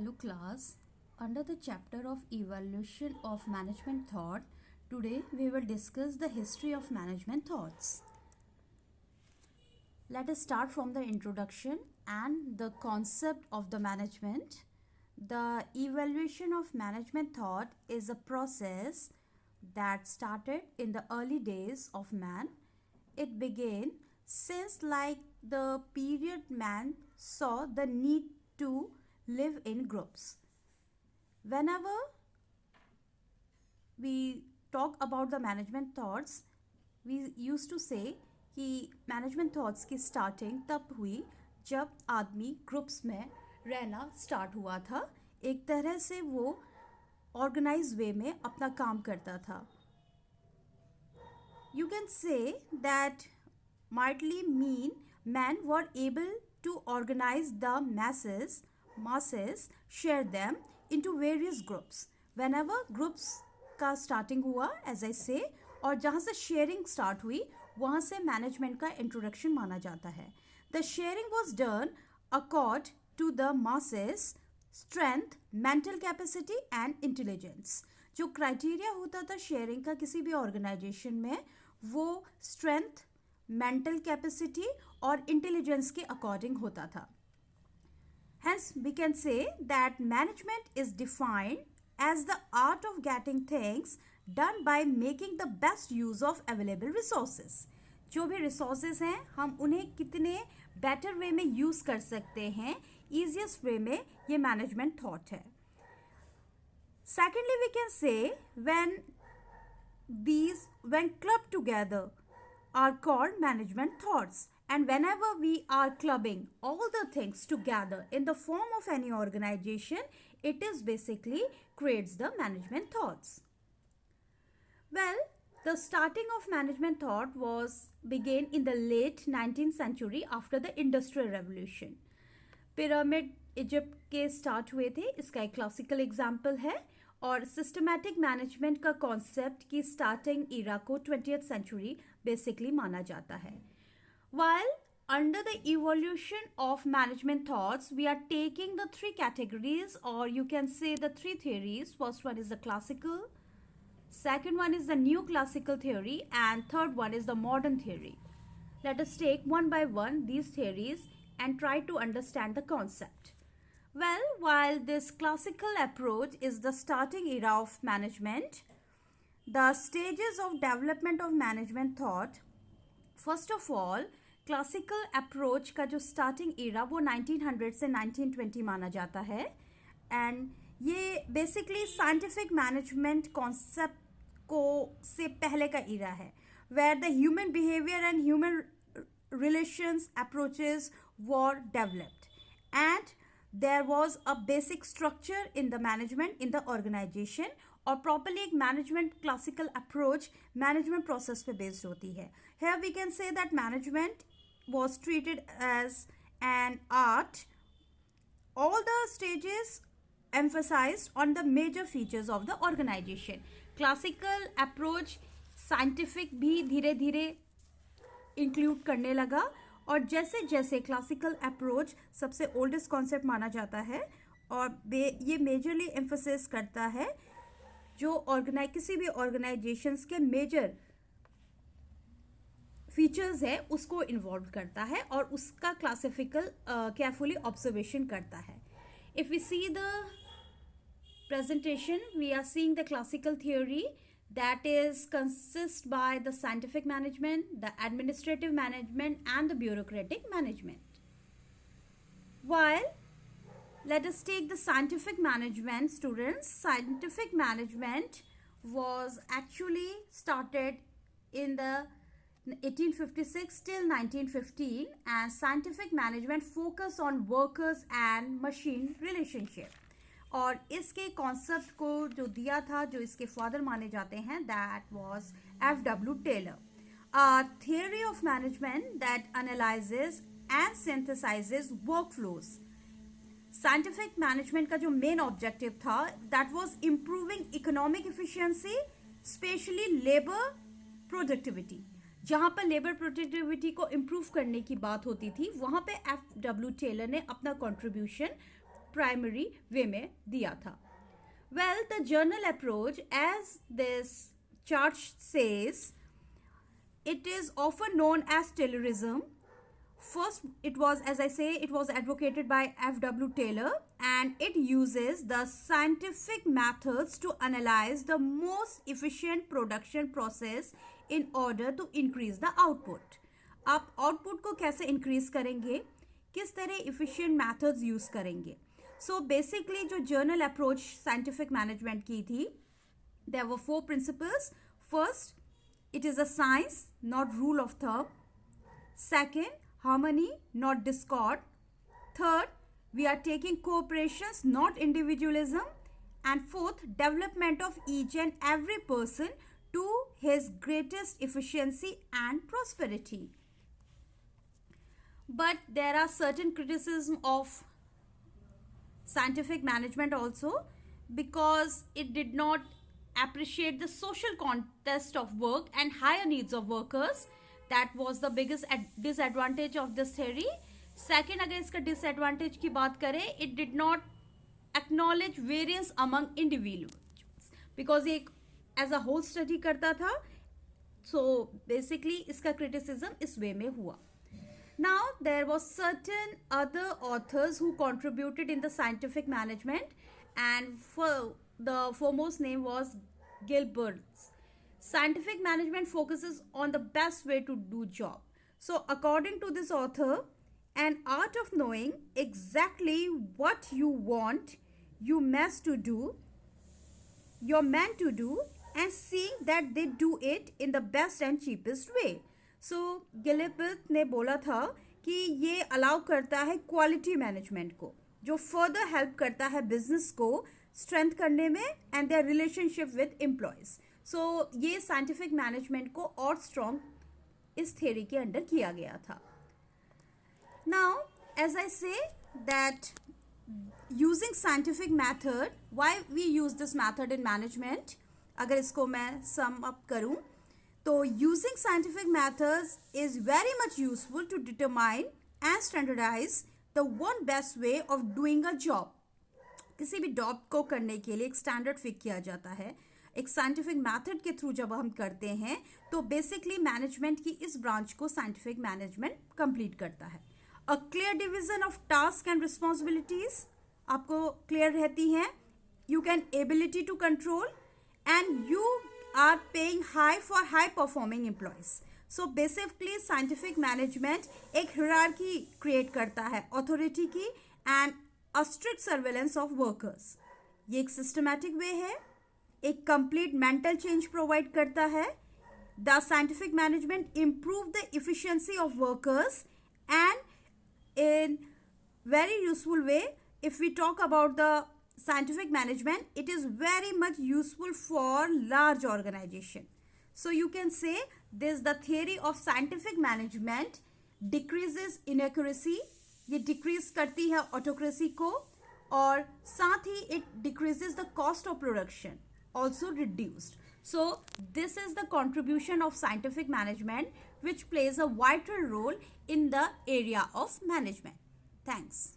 Hello class, under the chapter of evaluation of management thought, today we will discuss the history of management thoughts. Let us start from the introduction and the concept of the management. The evaluation of management thought is a process that started in the early days of man. It began since like the period man saw the need to live in groups. Whenever we talk about the management thoughts, we used to say कि management thoughts की starting तब हुई जब आदमी groups में रहना start हुआ था. एक तरह से वो ऑर्गेनाइज वे में अपना काम करता था. You can say that mightily mean men were able to organize the masses, share them into various groups. Whenever groups का starting हुआ, as I say, और जहाँ से sharing start हुई, वहाँ से management का introduction माना जाता है. The sharing was done according to the masses, strength, mental capacity and intelligence. जो क्राइटेरिया होता था शेयरिंग का किसी भी ऑर्गेनाइजेशन में, वो स्ट्रेंथ, मेंटल कैपेसिटी और इंटेलिजेंस के अकॉर्डिंग होता था. Hence, we can say that management is defined as the art of getting things done by making the best use of available resources. जो भी resources हैं हम उन्हें कितने better way में use कर सकते हैं, easiest way में ये management thought है. Secondly, we can say when clubbed together are called management thoughts. And whenever we are clubbing all the things together in the form of any organization, it is basically creates the management thoughts. Well, the starting of management thought began in the late 19th century after the Industrial Revolution. Pyramid Egypt के start हुए थे, इसका एक classical example है. और systematic management का concept की starting इरा को 20th सेंचुरी बेसिकली माना जाता है. While under the evolution of management thoughts, we are taking the three categories, or you can say the three theories. First one is the classical, second one is the new classical theory, and third one is the modern theory. Let us take one by one these theories and try to understand the concept. Well, while this classical approach is the starting era of management, the stages of development of management thought, first of all, classical approach का जो starting इरा वो 1900 से 1920 माना जाता है. And ये basically scientific management concept को से पहले का इरा है, where the human behaviour and human relations approaches were developed and there was a basic structure in the management in the organisation. और प्रॉपरली एक management classical approach management process पे based होती है. Here we can say that management was treated as an art. All the stages emphasized on the major features of the organization. Classical approach scientific भी धीरे धीरे include करने लगा. और जैसे जैसे क्लासिकल अप्रोच सबसे ओल्डेस्ट कॉन्सेप्ट माना जाता है और ये मेजरली एम्फोसिस करता है जो किसी भी ऑर्गेनाइजेशंस के मेजर फीचर्स है उसको इन्वॉल्व करता है और उसका क्लासिफिकल केयरफुली ऑब्जर्वेशन करता है. If we see the presentation, we are seeing the classical theory that is consist by the scientific management, the administrative management and the bureaucratic management. While let us take the scientific management, students. Scientific management was actually started in the 1856 till 1915, and scientific management focus on workers and machine relationship. और इसके concept को जो दिया था, जो इसके father माने जाते हैं, that was F.W. Taylor. A theory of management that analyzes and synthesizes workflows. Scientific management का जो मेन ऑब्जेक्टिव था, that was improving economic efficiency, specially labour productivity. जहाँ पर लेबर प्रोडक्टिविटी को इम्प्रूव करने की बात होती थी, वहाँ पे F.W. टेलर ने अपना कंट्रीब्यूशन प्राइमरी वे में दिया था. Well, the journal approach, as this chart says, it is often known as Taylorism. First, it was, as I say, it was advocated by F.W. Taylor, and it uses the scientific methods to analyze the most efficient production process in order to increase the output. आप output को कैसे increase करेंगे, किस तरह efficient methods use करेंगे. So basically जो general approach scientific management की थी, there were 4 principles. First, it is a science, not rule of thumb. Second, harmony, not discord. Third, we are taking cooperations, not individualism. And fourth, development of each and every person to his greatest efficiency and prosperity. But there are certain criticism of scientific management also, because it did not appreciate the social context of work and higher needs of workers. That was the biggest disadvantage of this theory. Second, अगर इसका disadvantage की बात करें, it did not acknowledge variance among individuals, because ये as a whole study करता था. So basically इसका criticism इस way में हुआ. Now there was certain other authors who contributed in the scientific management, and the foremost name was Gilbert's. Scientific management focuses on the best way to do job. So according to this author, an art of knowing exactly what you want, you're meant to do, and seeing that they do it in the best and cheapest way. So Gilbert ने बोला था कि ये allow करता है quality management को, जो further help करता है बिजनेस को स्ट्रेंथ करने में and their relationship with employees. So ये साइंटिफिक मैनेजमेंट को और स्ट्रॉन्ग इस थियरी के अंडर किया गया था. Now as I say that using scientific method, why we use this method in management, अगर इसको मैं सम अप करूं तो using scientific methods is very much useful to determine and standardize the one best way of doing a job. किसी भी job को करने के लिए एक स्टैंडर्ड फिक्स किया जाता है. एक साइंटिफिक मेथड के थ्रू जब हम करते हैं तो बेसिकली मैनेजमेंट की इस ब्रांच को साइंटिफिक मैनेजमेंट कंप्लीट करता है. A clear division of task and responsibilities आपको क्लियर रहती हैं. You can ability to control, and you are paying high for high performing employees. So basically scientific management एक hierarchy create करता है authority की and a strict surveillance of workers. ये एक systematic way है, एक complete mental change provide करता है. The scientific management improve the efficiency of workers, and in very useful way, if we talk about the scientific management, it is very much useful for large organization. So you can say this, the theory of scientific management decreases inaccuracy, ये decrease करती है autocracy को, और साथ ही it decreases the cost of production, also reduced. So this is the contribution of scientific management which plays a vital role in the area of management. Thanks.